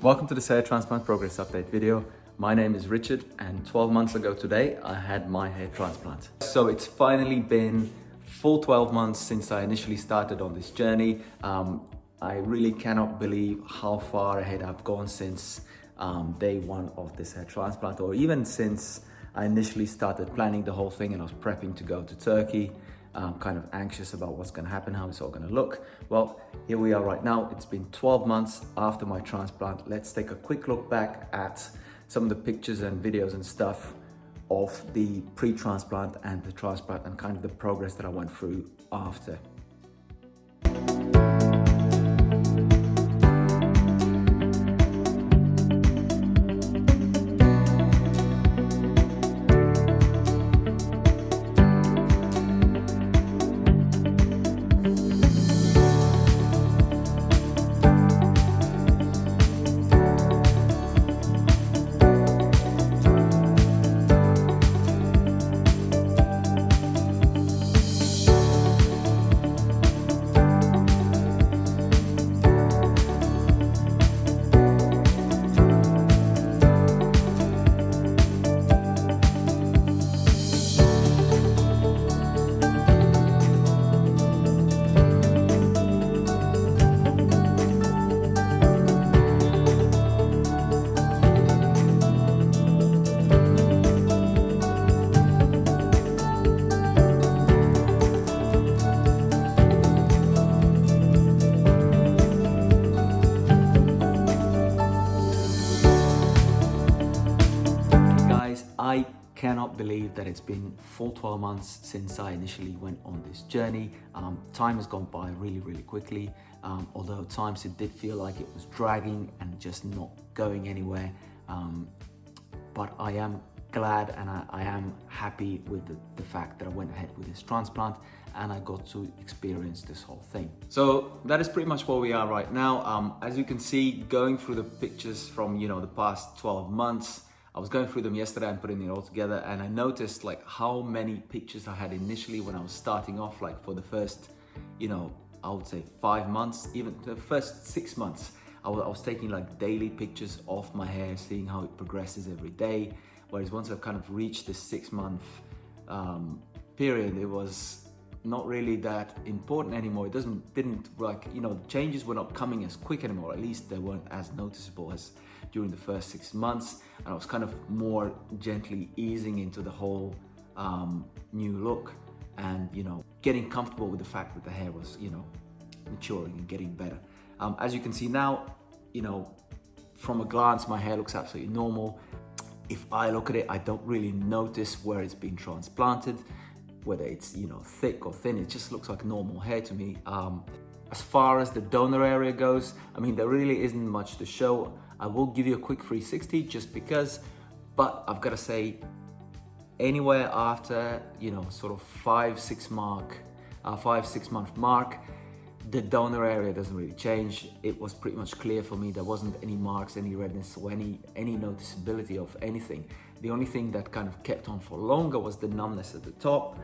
Welcome to this hair transplant progress update video. My name is Richard and 12 months ago today I had my hair transplant. So it's finally been full 12 months since I initially started on this journey. I really cannot believe how far ahead I've gone since day one of this hair transplant, or even since I initially started planning the whole thing and I was prepping to go to Turkey. Kind of anxious about what's going to happen, how it's all going to look. Well, here we are right now. It's been 12 months after my transplant. Let's take a quick look back at some of the pictures and videos and stuff of the pre-transplant and the transplant and kind of the progress that I went through after. I cannot believe that it's been full 12 months since I initially went on this journey. Time has gone by really quickly, although at times it did feel like it was dragging and just not going anywhere. But I am glad and I am happy with the fact that I went ahead with this transplant and I got to experience this whole thing. So that is pretty much where we are right now. As you can see, going through the pictures from the past 12 months, I was going through them yesterday and putting it all together, and I noticed like how many pictures I had initially when I was starting off, like for the first, I would say 5 months, even the first 6 months. I was taking like daily pictures of my hair, seeing how it progresses every day. Whereas once I've kind of reached this 6-month period, it was not really that important anymore. It didn't like, the changes were not coming as quick anymore. At least they weren't as noticeable as during the first 6 months. And I was kind of more gently easing into the whole new look and, getting comfortable with the fact that the hair was, maturing and getting better. As you can see now, from a glance, my hair looks absolutely normal. If I look at it, I don't really notice where it's been transplanted, whether it's, thick or thin. It just looks like normal hair to me. As far as the donor area goes, I mean, there really isn't much to show. I will give you a quick 360 just because, but I've got to say, anywhere after, sort of 5-6 month mark, the donor area doesn't really change. It was pretty much clear for me. There wasn't any marks, any redness, or any noticeability of anything. The only thing that kind of kept on for longer was the numbness at the top,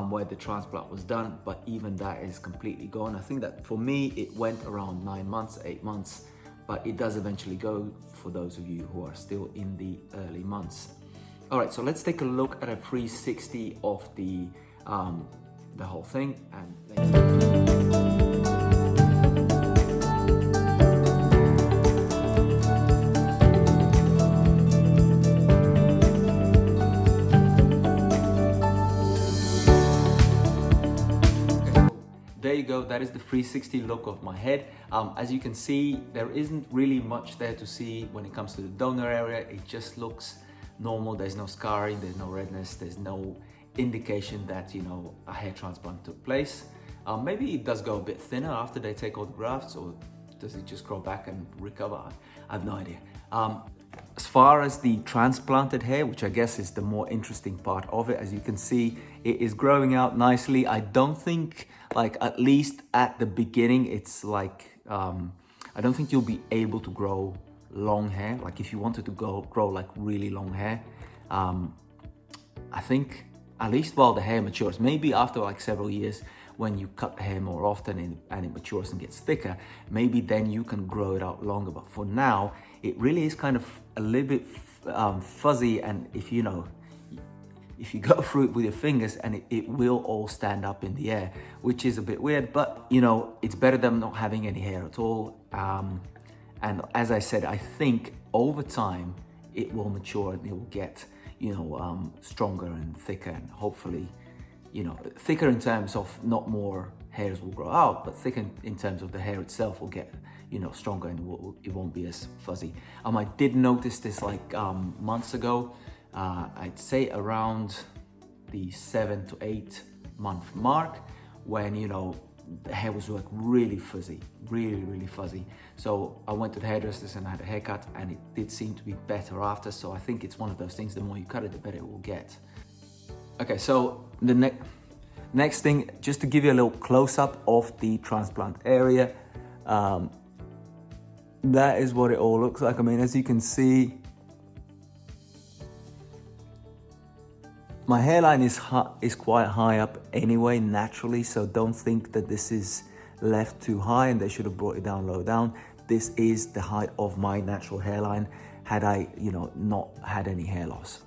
where the transplant was done, but even that is completely gone. I think that for me, it went around 9 months, 8 months, but it does eventually go for those of you who are still in the early months. All right, so let's take a look at a 360 of the whole thing. There you go, that is the 360 look of my head. As you can see, there isn't really much there to see when it comes to the donor area. It just looks normal. There's no scarring, there's no redness, there's no indication that, a hair transplant took place. Maybe it does go a bit thinner after they take all the grafts, or does it just grow back and recover? I have no idea. As far as the transplanted hair, which I guess is the more interesting part of it, as you can see, it is growing out nicely. I don't think, like, at least at the beginning, it's like, I don't think you'll be able to grow long hair. Like if you wanted to grow like really long hair, I think at least while the hair matures, maybe after like several years, when you cut the hair more often and it matures and gets thicker, maybe then you can grow it out longer. But for now, it really is kind of a little bit fuzzy, and if you go through it with your fingers, and it will all stand up in the air, which is a bit weird, but it's better than not having any hair at all. And as I said, I think over time it will mature and it will get stronger and thicker, and hopefully thicker in terms of not more hairs will grow out, but thicker in terms of the hair itself will get stronger, and it won't be as fuzzy. I did notice this like months ago. I'd say around the 7 to 8 month mark, when the hair was like really fuzzy, really fuzzy. So I went to the hairdressers and I had a haircut, and it did seem to be better after. So I think it's one of those things, the more you cut it, the better it will get. Okay, so the next thing, just to give you a little close-up of the transplant area, that is what it all looks like. As you can see, my hairline is quite high up anyway, naturally, so don't think that this is left too high and they should have brought it down low down. This is the height of my natural hairline had I, not had any hair loss.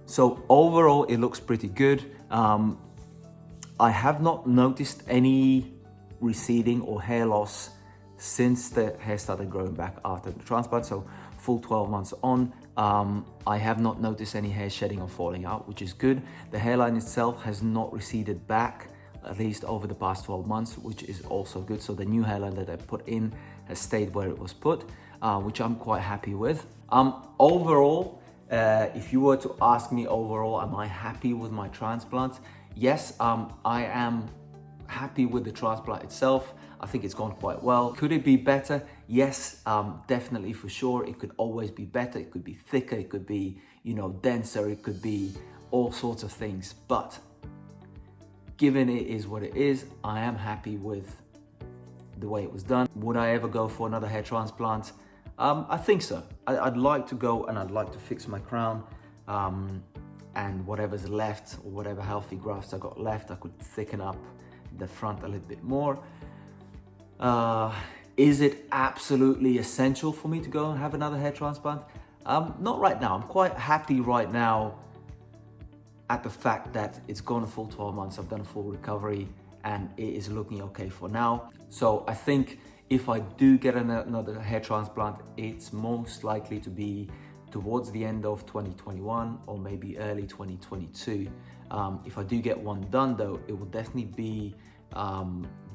So overall, it looks pretty good. I have not noticed any receding or hair loss since the hair started growing back after the transplant, so full 12 months on. I have not noticed any hair shedding or falling out, which is good. The hairline itself has not receded back, at least over the past 12 months, which is also good. So the new hairline that I put in has stayed where it was put, which I'm quite happy with. Overall, if you were to ask me overall, am I happy with my transplant? Yes, I am happy with the transplant itself. I think it's gone quite well. Could it be better? Yes, definitely, for sure. It could always be better. It could be thicker. It could be, denser. It could be all sorts of things. But given it is what it is, I am happy with the way it was done. Would I ever go for another hair transplant? I think so. I'd like to go, and I'd like to fix my crown, and whatever's left, or whatever healthy grafts I got left, I could thicken up the front a little bit more. Is it absolutely essential for me to go and have another hair transplant? Not right now. I'm quite happy right now at the fact that it's gone a full 12 months. I've done a full recovery and it is looking okay for now. So I think if I do get another hair transplant, it's most likely to be towards the end of 2021 or maybe early 2022. If I do get one done though, it will definitely be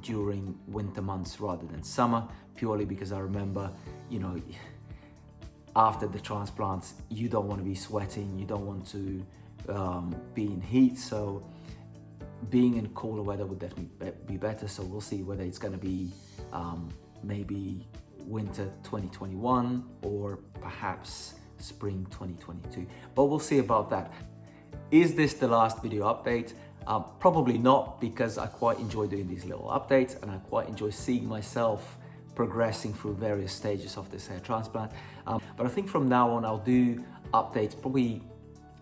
during winter months rather than summer, purely because I remember, after the transplants, you don't want to be sweating, you don't want to be in heat, so being in cooler weather would definitely be better. So we'll see whether it's going to be maybe winter 2021 or perhaps spring 2022, but we'll see about that. Is this the last video update? Probably not, because I quite enjoy doing these little updates and I quite enjoy seeing myself progressing through various stages of this hair transplant. But I think from now on I'll do updates. Probably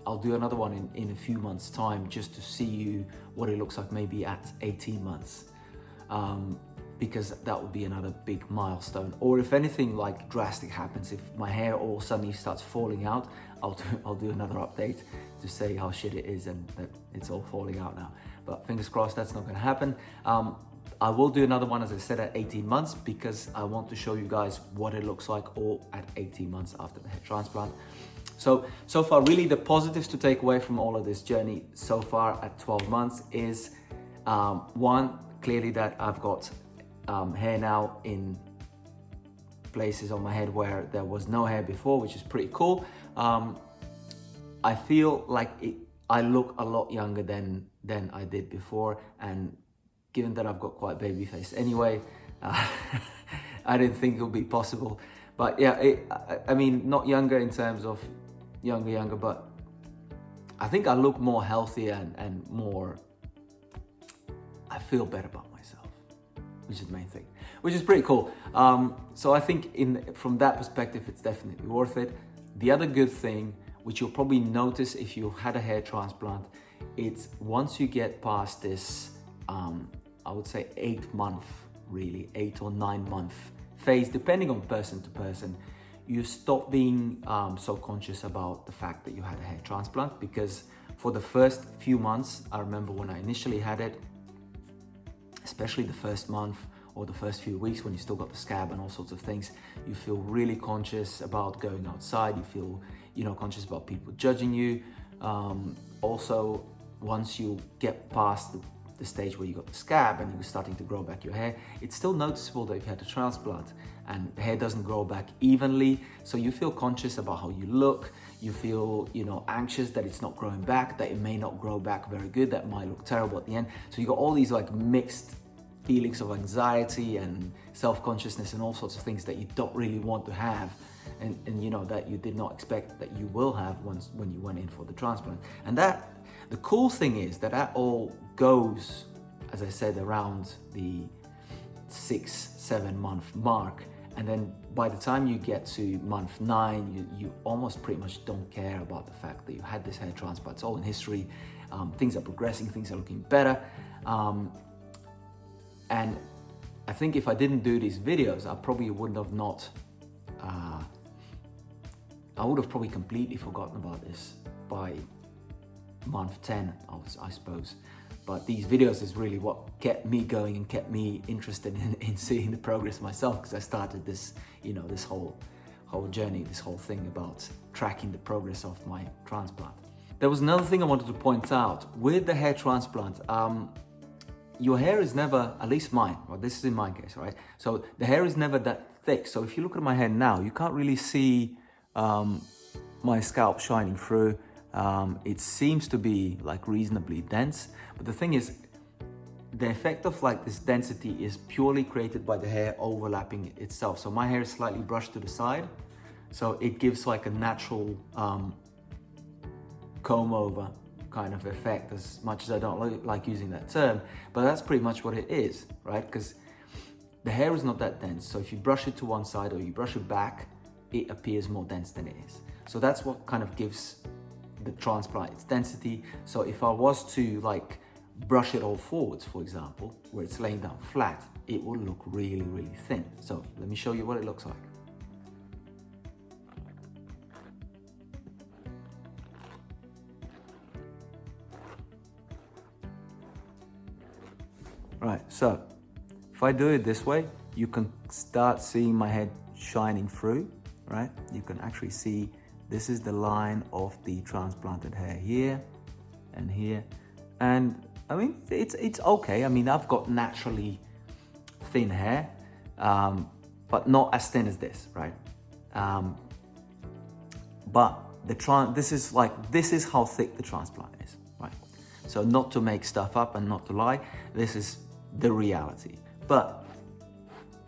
I'll do another one in a few months' time, just to see you what it looks like maybe at 18 months. Because that would be another big milestone. Or if anything like drastic happens, if my hair all suddenly starts falling out, I'll do another update to say how shit it is and that it's all falling out now. But fingers crossed that's not gonna happen. I will do another one, as I said, at 18 months, because I want to show you guys what it looks like all at 18 months after the hair transplant. So far, really the positives to take away from all of this journey so far at 12 months is, one, clearly that I've got hair now in places on my head where there was no hair before, which is pretty cool. I feel like I look a lot younger than I did before, and given that I've got quite baby face anyway, I didn't think it would be possible. But yeah, I mean, not younger in terms of younger, but I think I look more healthier and more, I feel better about myself, which is the main thing, which is pretty cool. So I think from that perspective, it's definitely worth it. The other good thing, which you'll probably notice if you've had a hair transplant, it's once you get past this, I would say 8 or 9 month phase, depending on person to person, you stop being so conscious about the fact that you had a hair transplant, because for the first few months, I remember when I initially had it, especially the first month or the first few weeks when you still got the scab and all sorts of things, you feel really conscious about going outside. You feel, conscious about people judging you. Also, once you get past the stage where you got the scab and you're starting to grow back your hair, it's still noticeable that you've had a transplant and the hair doesn't grow back evenly. So you feel conscious about how you look. You feel, anxious that it's not growing back, that it may not grow back very good, that might look terrible at the end. So you got all these like mixed feelings of anxiety and self-consciousness and all sorts of things that you don't really want to have, and that you did not expect that you will have when you went in for the transplant. And that the cool thing is that all goes, as I said, around the 6-7 month mark, and then by the time you get to month 9, you almost pretty much don't care about the fact that you had this hair transplant. It's all in history. Things are progressing, things are looking better. And I think if I didn't do these videos, I probably would have probably completely forgotten about this by month 10, I suppose. But these videos is really what kept me going and kept me interested in seeing the progress myself, because I started this, this whole journey, this whole thing about tracking the progress of my transplant. There was another thing I wanted to point out with the hair transplant. Your hair is never, at least mine, well, this is in my case, right? So the hair is never that thick. So if you look at my hair now, you can't really see my scalp shining through. It seems to be like reasonably dense, but the thing is, the effect of like this density is purely created by the hair overlapping itself. So my hair is slightly brushed to the side, so it gives like a natural comb over kind of effect, as much as I don't like using that term, but that's pretty much what it is, right? Because the hair is not that dense, so if you brush it to one side or you brush it back, it appears more dense than it is. So that's what kind of gives the transplant its density. So if I was to like brush it all forwards, for example, where it's laying down flat, it will look really, really thin. So let me show you what it looks like. Right, so if I do it this way, you can start seeing my head shining through, right? You can actually see this is the line of the transplanted hair here and here. And I mean, it's okay. I mean, I've got naturally thin hair, but not as thin as this, right? But this is how thick the transplant is, right? So not to make stuff up and not to lie, this is the reality. But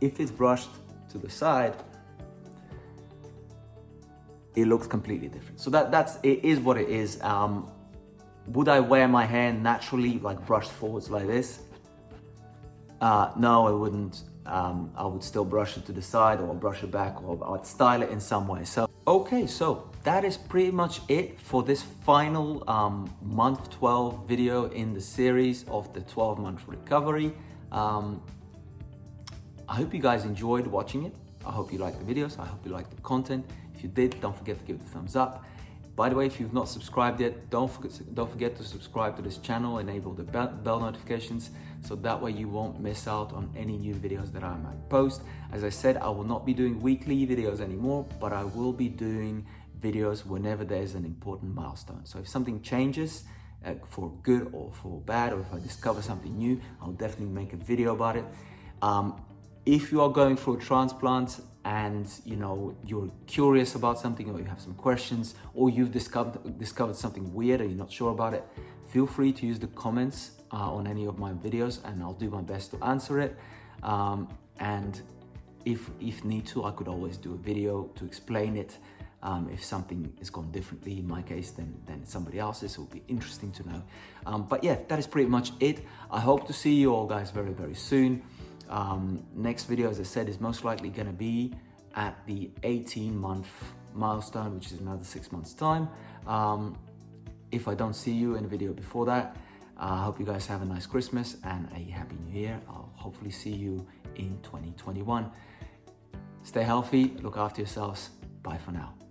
if it's brushed to the side, it looks completely different. So it is what it is. Would I wear my hair naturally, like brushed forwards like this? No, I wouldn't. I would still brush it to the side, or brush it back, or I'd style it in some way. So, okay, so that is pretty much it for this final month 12 video in the series of the 12-month recovery. I hope you guys enjoyed watching it. I hope you liked the videos. I hope you liked the content. If you did, don't forget to give it a thumbs up. By the way, if you've not subscribed yet, don't forget to subscribe to this channel, enable the bell notifications, so that way you won't miss out on any new videos that I might post. As I said, I will not be doing weekly videos anymore, but I will be doing videos whenever there's an important milestone. So if something changes for good or for bad, or if I discover something new, I'll definitely make a video about it. If you are going through a transplant and you're curious about something, or you have some questions, or you've discovered something weird and you're not sure about it, feel free to use the comments on any of my videos, and I'll do my best to answer it. And if need to, I could always do a video to explain it. If something is gone differently in my case than somebody else's, it will be interesting to know. But yeah, that is pretty much it. I hope to see you all guys very, very soon. Next video, as I said, is most likely going to be at the 18-month milestone, which is another 6 months time. If I don't see you in a video before that, I hope you guys have a nice Christmas and a happy new year. I'll hopefully see you in 2021. Stay healthy, look after yourselves. Bye for now.